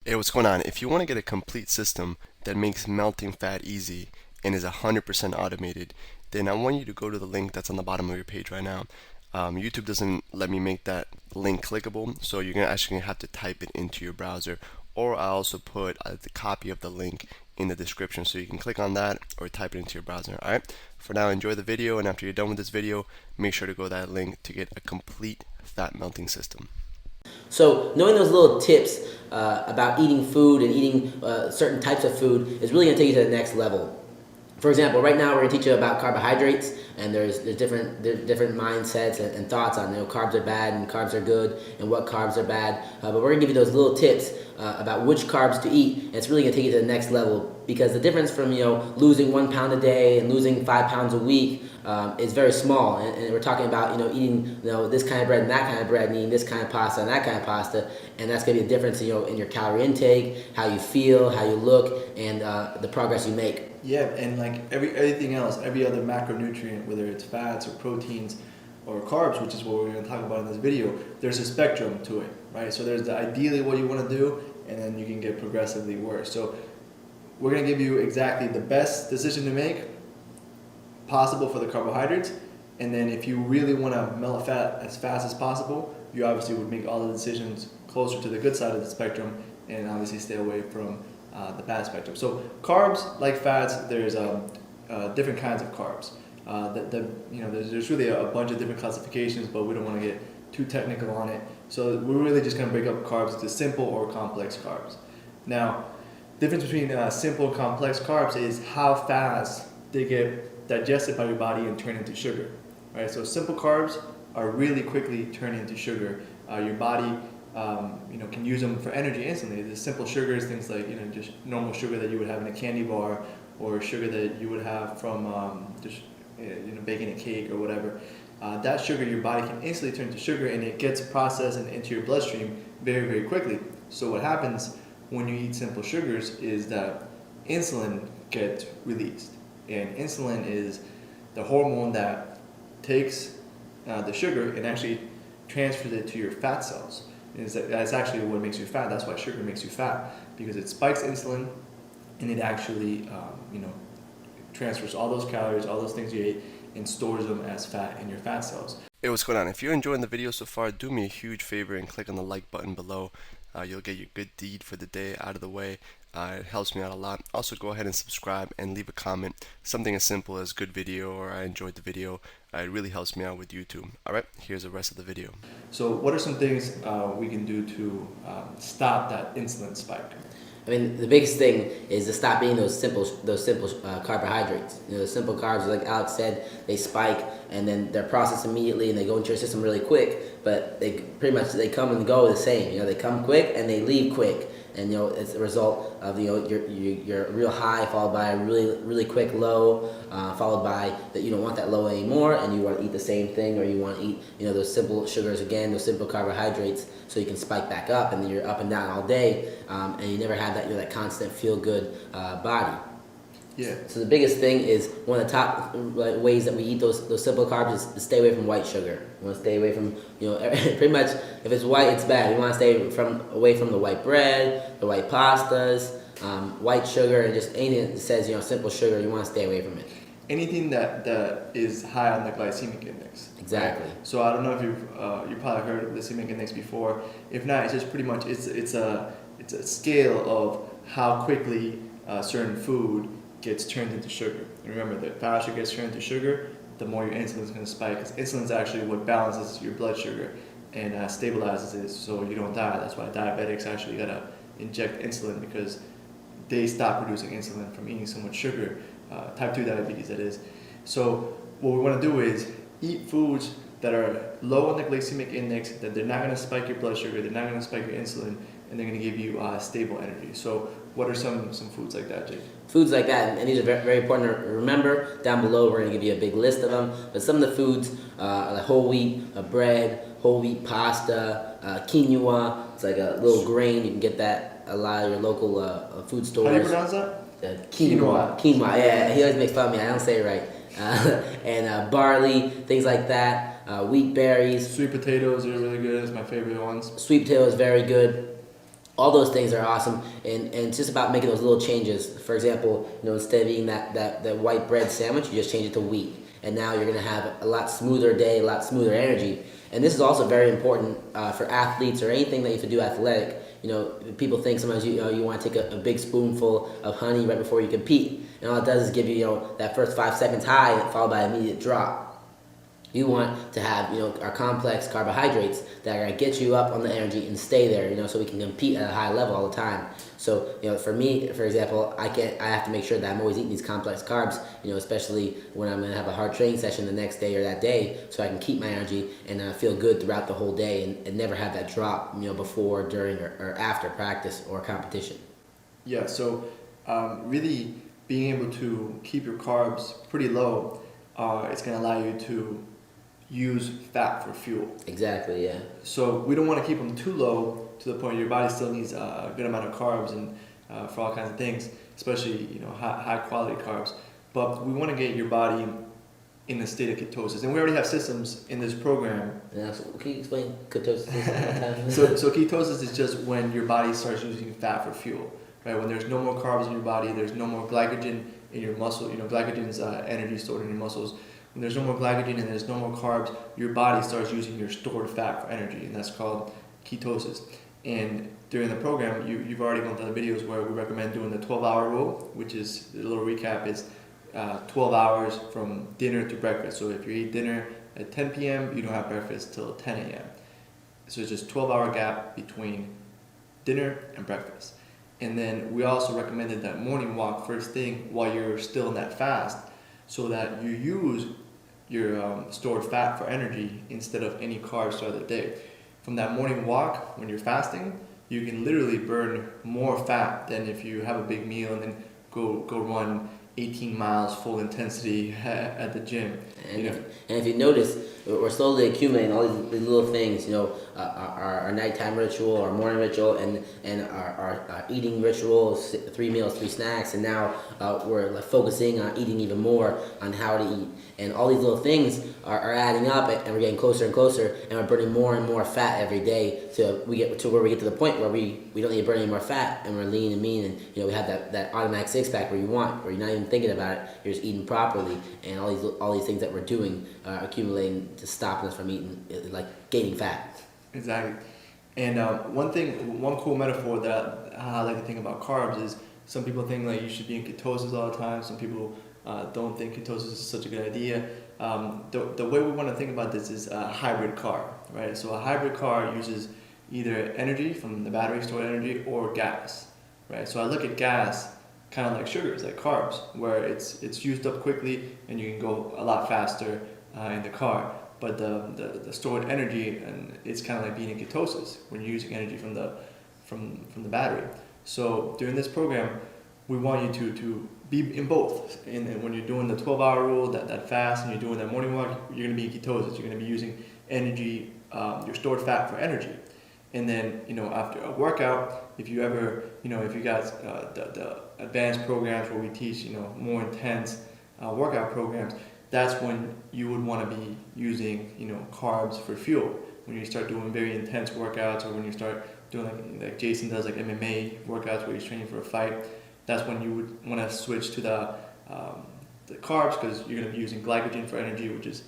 Hey, what's going on? If you want to get a complete system that makes melting fat easy and is 100% automated, then I want you to go to the link that's on the bottom of your page right now. YouTube doesn't let me make that link clickable, so you're actually gonna have to type it into your browser, or I also put the copy of the link in the description, so you can click on that or type it into your browser. All right. For now, enjoy the video, and after you're done with this video, make sure to go to that link to get a complete fat melting system. So knowing those little tips about eating food and eating certain types of food is really going to take you to the next level. For example, right now we're going to teach you about carbohydrates, and there's different mindsets and thoughts on, carbs are bad and carbs are good, and what carbs are bad. But we're going to give you those little tips about which carbs to eat, and it's really going to take you to the next level, because the difference from losing 1 pound a day and losing 5 pounds a week is very small. And we're talking about eating this kind of bread and that kind of bread, and eating this kind of pasta and that kind of pasta, and that's going to be a difference in your calorie intake, how you feel, how you look, and the progress you make. Yeah, and like everything else, every other macronutrient, whether it's fats or proteins or carbs, which is what we're going to talk about in this video, there's a spectrum to it, right? So there's the ideally what you want to do, and then you can get progressively worse. So we're going to give you exactly the best decision to make possible for the carbohydrates, and then if you really want to melt fat as fast as possible, you obviously would make all the decisions closer to the good side of the spectrum, and obviously stay away from the bad spectrum. So carbs, like fats, there's different kinds of carbs. There's really a bunch of different classifications, but we don't want to get too technical on it. So we're really just going to break up carbs into simple or complex carbs. Now, the difference between simple and complex carbs is how fast they get digested by your body and turn into sugar. Right? So simple carbs are really quickly turned into sugar. Your body can use them for energy instantly. The simple sugars, things like just normal sugar that you would have in a candy bar, or sugar that you would have from baking a cake or whatever. That sugar your body can instantly turn to sugar, and it gets processed and into your bloodstream very, very quickly. So what happens when you eat simple sugars is that insulin gets released, and insulin is the hormone that takes the sugar and actually transfers it to your fat cells. That's actually what makes you fat. That's why sugar makes you fat, because it spikes insulin, and it actually transfers all those calories, all those things you ate, and stores them as fat in your fat cells. Hey, what's going on? If you're enjoying the video so far, do me a huge favor and click on the like button below. You'll get your good deed for the day out of the way. It helps me out a lot. Also, go ahead and subscribe and leave a comment. Something as simple as good video or I enjoyed the video. It really helps me out with YouTube. Alright, here's the rest of the video. So what are some things we can do to stop that insulin spike? I mean, the biggest thing is to stop eating those simple carbohydrates. The simple carbs, like Alex said, they spike and then they're processed immediately and they go into your system really quick. But they come and go the same. They come quick and they leave quick. And it's a result of your real high followed by a really quick low, followed by that you don't want that low anymore, and you want to eat the same thing, or you want to eat those simple sugars again, those simple carbohydrates, so you can spike back up, and then you're up and down all day, and you never have that that constant feel good body. Yeah. So the biggest thing is one of the top ways that we eat those simple carbs is to stay away from white sugar. We want to stay away from pretty much, if it's white, it's bad. We want to stay away from the white bread, the white pastas, white sugar, and just anything that says simple sugar. You want to stay away from it. Anything that is high on the glycemic index. Exactly. Right? So I don't know if you've probably heard of glycemic index before. If not, it's just pretty much it's a scale of how quickly certain food gets turned into sugar. And remember, the faster it gets turned into sugar, the more your insulin is going to spike, because insulin is actually what balances your blood sugar and stabilizes it so you don't die. That's why diabetics actually got to inject insulin, because they stop producing insulin from eating so much sugar, type 2 diabetes that is. So what we want to do is eat foods that are low on the glycemic index, that they're not going to spike your blood sugar, they're not going to spike your insulin, and they're going to give you stable energy. So what are some foods like that, Jake? Foods like that, and these are very, very important to remember. Down below, we're going to give you a big list of them. But some of the foods are like whole wheat bread, whole wheat pasta, quinoa. It's like a little grain. You can get that at a lot of your local food stores. How do you pronounce that? Quinoa. Quinoa, yeah. He always makes fun of me. I don't say it right. And barley, things like that. Wheat berries. Sweet potatoes are really good. It's my favorite ones. Sweet potato is very good. All those things are awesome, and it's just about making those little changes. For example, instead of eating that white bread sandwich, you just change it to wheat, and now you're gonna have a lot smoother day, a lot smoother energy. And this is also very important for athletes or anything that you have to do athletic. People think sometimes you want to take a big spoonful of honey right before you compete, and all it does is give you that first 5 seconds high followed by an immediate drop. You want to have our complex carbohydrates that are gonna get you up on the energy and stay there, so we can compete at a high level all the time. So for me, for example, I have to make sure that I'm always eating these complex carbs, especially when I'm gonna have a hard training session the next day or that day, so I can keep my energy and feel good throughout the whole day and never have that drop before, during, or after practice or competition. Yeah, so really being able to keep your carbs pretty low, it's going to allow you to use fat for fuel. Exactly, yeah. So we don't want to keep them too low to the point your body still needs a good amount of carbs and for all kinds of things, especially high quality carbs. But we want to get your body in a state of ketosis, and we already have systems in this program. Yeah, so can you explain ketosis? So ketosis is just when your body starts using fat for fuel, right? When there's no more carbs in your body, there's no more glycogen in your muscle. Glycogen is energy stored in your muscles. When there's no more glycogen and there's no more carbs, your body starts using your stored fat for energy, and that's called ketosis. And during the program, you've already gone through the videos where we recommend doing the 12-hour rule, which is, a little recap, is 12 hours from dinner to breakfast. So if you eat dinner at 10 p.m., you don't have breakfast till 10 a.m. So it's just 12-hour gap between dinner and breakfast. And then we also recommended that morning walk first thing while you're still in that fast, so that you use your stored fat for energy instead of any carbs throughout the day. From that morning walk, when you're fasting, you can literally burn more fat than if you have a big meal and then go run 18 miles full intensity at the gym. And if you notice, we're slowly accumulating all these little things, our nighttime ritual, our morning ritual, and our eating ritual, 3 meals, 3 snacks, and now we're focusing on eating even more on how to eat. And all these little things are adding up, and we're getting closer and closer, and we're burning more and more fat every day till we get to where we get to the point where we don't need to burn any more fat, and we're lean and mean, and we have that automatic six-pack where you're not even thinking about it, you're just eating properly, and all these things that we're doing are accumulating to stopping us from eating, gaining fat. Exactly. And one cool metaphor that I like to think about carbs is, some people think you should be in ketosis all the time. Some people don't think ketosis is such a good idea. The way we want to think about this is a hybrid car, right? So a hybrid car uses either energy from the battery, stored energy, or gas, right? So I look at gas kind of like sugars, like carbs, where it's used up quickly and you can go a lot faster in the car. But the stored energy, and it's kind of like being in ketosis when you're using energy from the battery. So during this program, we want you to be in both. And when you're doing the 12-hour rule, that fast, and you're doing that morning walk, you're going to be in ketosis. You're going to be using energy, your stored fat for energy. And then, after a workout, if you ever, if you got the advanced programs where we teach, more intense workout programs, that's when you would want to be using, carbs for fuel. When you start doing very intense workouts, or when you start doing like Jason does, like MMA workouts where he's training for a fight, that's when you would want to switch to the carbs, because you're going to be using glycogen for energy, which is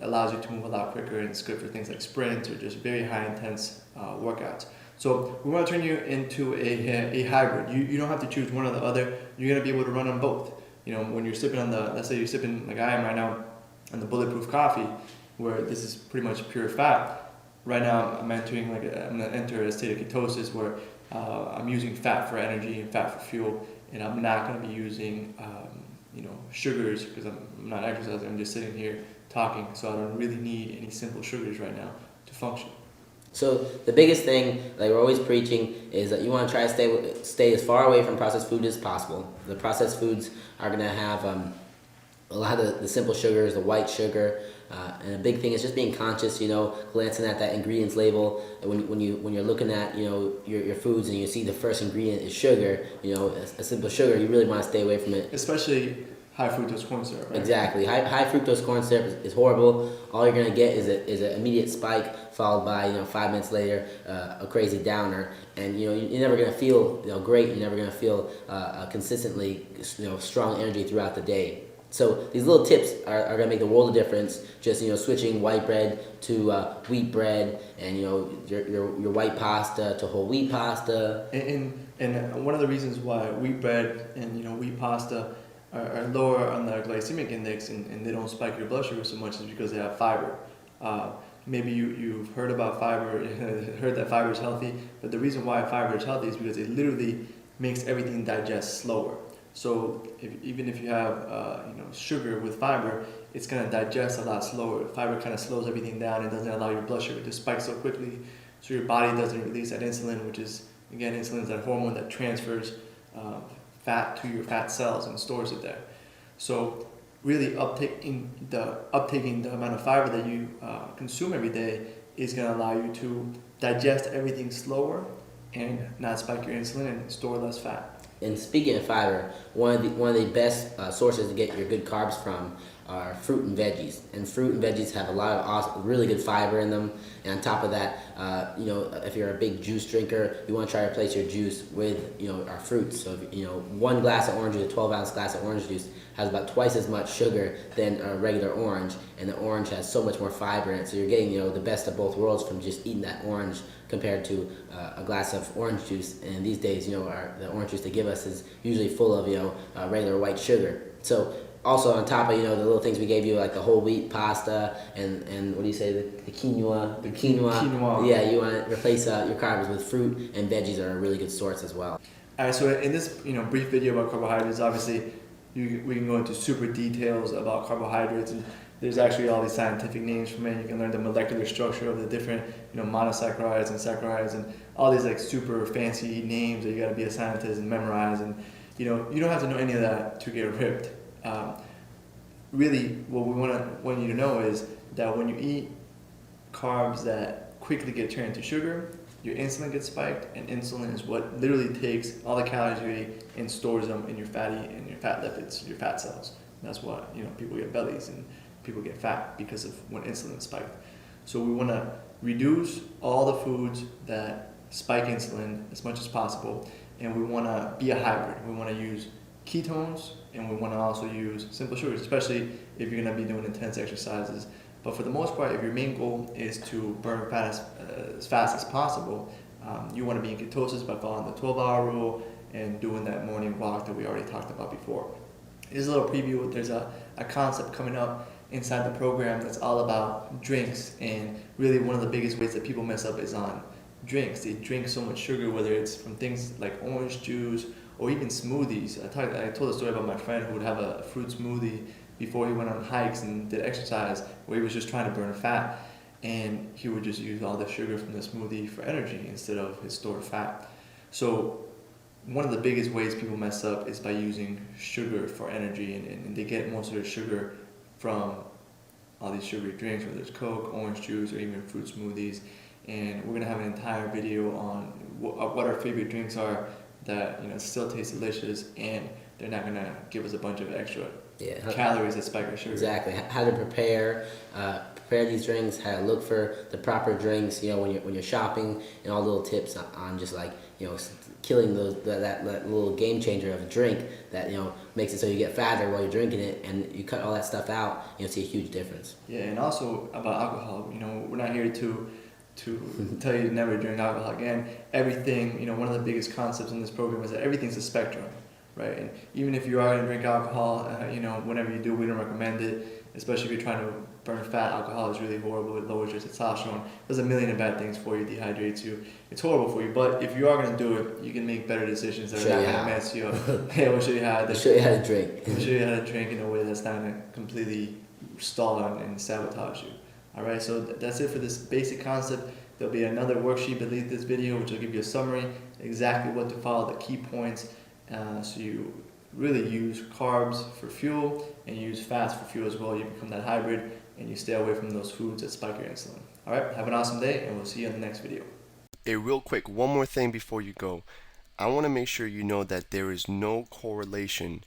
allows you to move a lot quicker, and it's good for things like sprints or just very high intense workouts. So we want to turn you into a hybrid. You don't have to choose one or the other. You're going to be able to run on both. When you're sipping let's say you're sipping like I am right now on the bulletproof coffee, where this is pretty much pure fat. Right now I'm going to enter a state of ketosis where I'm using fat for energy and fat for fuel, and I'm not going to be using sugars, because I'm not exercising. I'm just sitting here talking, so I don't really need any simple sugars right now to function. So the biggest thing, like we're always preaching, is that you want to try to stay as far away from processed food as possible. The processed foods are going to have a lot of the simple sugars, the white sugar, and a big thing is just being conscious. Glancing at that ingredients label when you're looking at your foods and you see the first ingredient is sugar. A simple sugar, you really want to stay away from it. Especially high fructose corn syrup, right? Exactly. High fructose corn syrup is horrible. All you're gonna get is an immediate spike followed by 5 minutes later a crazy downer, and you're never gonna feel great. You're never gonna feel consistently strong energy throughout the day. So these little tips are gonna make the world of difference. Just switching white bread to wheat bread, and your white pasta to whole wheat pasta. And one of the reasons why wheat bread and wheat pasta are lower on the glycemic index and they don't spike your blood sugar so much is because they have fiber. Maybe you've heard about fiber, heard that fiber is healthy, but the reason why fiber is healthy is because it literally makes everything digest slower. So even if you have sugar with fiber, it's going to digest a lot slower. Fiber kind of slows everything down and doesn't allow your blood sugar to spike so quickly, so your body doesn't release that insulin, which is, again, insulin is that hormone that transfers fat to your fat cells and stores it there. So really uptaking the amount of fiber that you consume every day is going to allow you to digest everything slower and not spike your insulin and store less fat. And speaking of fiber, one of the best sources to get your good carbs from are fruit and veggies. And fruit and veggies have a lot of awesome, really good fiber in them. And on top of that, if you're a big juice drinker, you want to try to replace your juice with our fruits. So one glass of orange juice, a 12-ounce glass of orange juice, has about twice as much sugar than a regular orange, and the orange has so much more fiber in it. So you're getting the best of both worlds from just eating that orange compared to a glass of orange juice. And these days, the orange juice they give us is usually full of regular white sugar. So also on top of the little things we gave you, like the whole wheat pasta and what do you say, the quinoa, Quinoa. Yeah, you want to replace your carbs with fruit, and veggies are a really good source as well. All right, so in this brief video about carbohydrates, obviously we can go into super details about carbohydrates, and there's actually all these scientific names for it. You can learn the molecular structure of the different monosaccharides and saccharides and all these like super fancy names that you got to be a scientist and memorize, and you don't have to know any of that to get ripped. Really, what we want you to know is that when you eat carbs that quickly get turned into sugar, your insulin gets spiked, and insulin is what literally takes all the calories you eat and stores them in your fat lipids, your fat cells. And that's why people get bellies and people get fat because of when insulin is spiked. So we want to reduce all the foods that spike insulin as much as possible, and we want to be a hybrid. We want to use ketones, and we want to also use simple sugars, especially if you're going to be doing intense exercises. But for the most part, if your main goal is to burn fat as fast as possible, you want to be in ketosis by following the 12-hour rule and doing that morning walk that we already talked about before. Here's a little preview. There's a concept coming up inside the program that's all about drinks, and really one of the biggest ways that people mess up is on drinks. They drink so much sugar, whether it's from things like orange juice or even smoothies. I told a story about my friend who would have a fruit smoothie before he went on hikes and did exercise, where he was just trying to burn fat, and he would just use all the sugar from the smoothie for energy instead of his stored fat. So one of the biggest ways people mess up is by using sugar for energy, and they get most of their sugar from all these sugary drinks, whether it's Coke, orange juice, or even fruit smoothies. And we're gonna have an entire video on what our favorite drinks are that still taste delicious, and they're not gonna give us a bunch of extra calories that spike our sugar. Exactly. How to prepare these drinks, how to look for the proper drinks, when you're shopping, and all little tips on just like killing that little game changer of a drink that makes it so you get fatter while you're drinking it, and you cut all that stuff out, see a huge difference. Yeah, and also about alcohol. We're not here to tell you to never drink alcohol again. Everything, one of the biggest concepts in this program is that everything's a spectrum, right? And even if you are going to drink alcohol, whenever you do, we don't recommend it, especially if you're trying to burn fat. Alcohol is really horrible. It lowers your testosterone. There's a million of bad things for you, dehydrates you. It's horrible for you. But if you are going to do it, you can make better decisions that are not going to mess you up. Yeah, we'll show you how to drink. We'll show you how to drink in a way that's not going to completely stall and sabotage you. All right, so that's it for this basic concept. There'll be another worksheet beneath this video which will give you a summary, exactly what to follow, the key points, so you really use carbs for fuel and you use fats for fuel as well. You become that hybrid and you stay away from those foods that spike your insulin. All right, have an awesome day, and we'll see you in the next video. Hey, real quick, one more thing before you go. I want to make sure you know that there is no correlation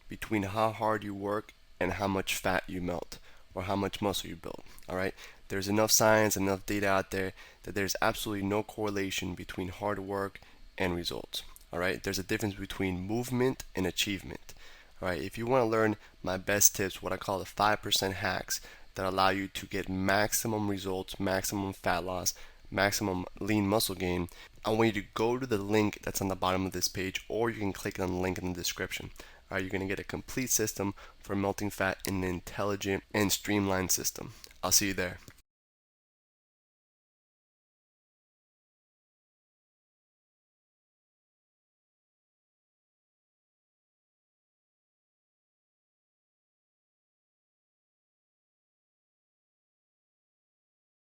between how hard you work and how much fat you melt or how much muscle you build. All right, there's enough science, enough data out there that there's absolutely no correlation between hard work and results. All right, there's a difference between movement and achievement. All right, if you want to learn my best tips, what I call the 5% hacks that allow you to get maximum results, maximum fat loss, maximum lean muscle gain, I want you to go to the link that's on the bottom of this page, or you can click on the link in the description. All right, you're going to get a complete system for melting fat in an intelligent and streamlined system. I'll see you there.